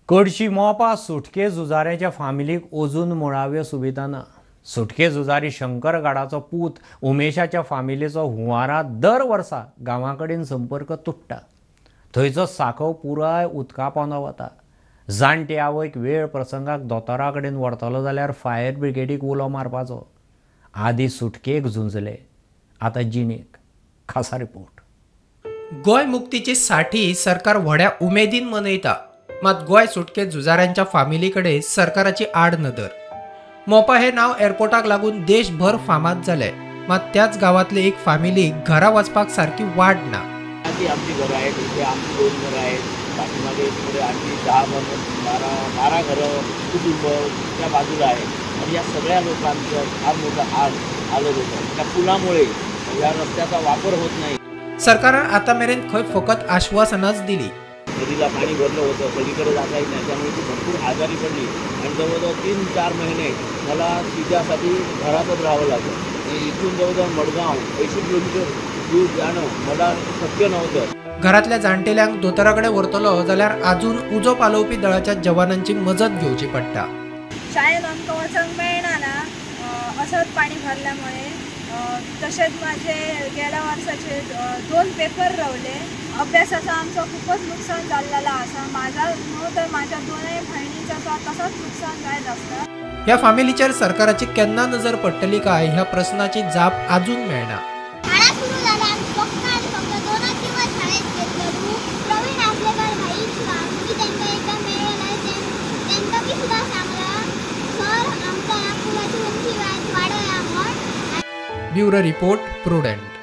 कडशी मोपा सुटके झुजाऱ्याच्या फामिलीक अजून मुळाव्यो सुविधा ना। सुटके झुजारी शंकरगडाचो पूत उमेशाच्या फामिलीचो हुंवारा दर वर्सा गांवाकडेन संपर्क तुटता। थंयचो साखव पुराय उदका पोंदा वता। जाणटे आवयक वेळ प्रसंगाक दोतोरा कडेन व्हरतलो जाल्यार फायर ब्रिगेडीक उलो मारपाचो। आदी सुटकेक झुंजले, आतां जिणेक। खासा रिपोर्ट। गोय मुक्तीची साठी सरकार व्हड्या उमेदीन मनयता, मात गोय सुटके झुजाऱ्यांच्या फामिलीकडे सरकाराची आड नदर। मोपा हे नाव एअरपोर्टाक लागून देशभर फामाद जाले, मात त्याच गावातले एक फामिली घरा वचपाक सारखी वाट ना। आमची घरं आहेत, इथे आमची 2 घरं आहेत, पाठीमागे इकडे आणखी 10-12 घरं कुटुंब त्या बाजूला आहेत आणि या सगळ्या लोकांचं फार मोठं आलं होतं। त्या पुलामुळे या रस्त्याचा वापर होत नाही। सरकारान आता मेरेन खंय फकत आश्वासनच दिली। नदीला पाणी भरलं होतं, पलीकडे जाता येत नाही, त्यामुळे ती भरपूर आजारी पडली आणि जवळजवळ 3-4 महिने मला तिच्यासाठी घरातच राहावं लागलं। इथून जवळजवळ मडगाव 80 किलोमीटर दूर जाणं मला शक्य नव्हतं। घरातल्या जाणटेल्यांक दोतोराकडे व्हरतलो जाल्यार अजून उजो पालोवपी दळाच्या जवानांची मजत घेवची पडटा। शाळेत आमकां वचूंक मेळना ना, असंच पाणी भरल्यामुळे। तसेच माझे गेल्या वर्षाचे 2 पेपर रावले। अभ्यासाचं आमचं खूपच नुकसान झालेलं आसा। माझा न्हू तर माझ्या 2 बहिणीचं तसंच नुकसान जायत असता। ह्या फामिलीचेर सरकाराची केन्ना नजर पडटली काय ह्या प्रश्नाची जाप अजून मेळना। शाळा सुरू जाल्यार फक्त 2 दिवस शाळेत गेल्लो। प्रवीण आपलेकर भाई मी तांकां एकदा मेळ्ळें, तांकां बी सुद्दां सांगलां सर आमच्या ह्या पुलाची उंची वाडया म्हण। Bureau report prudent.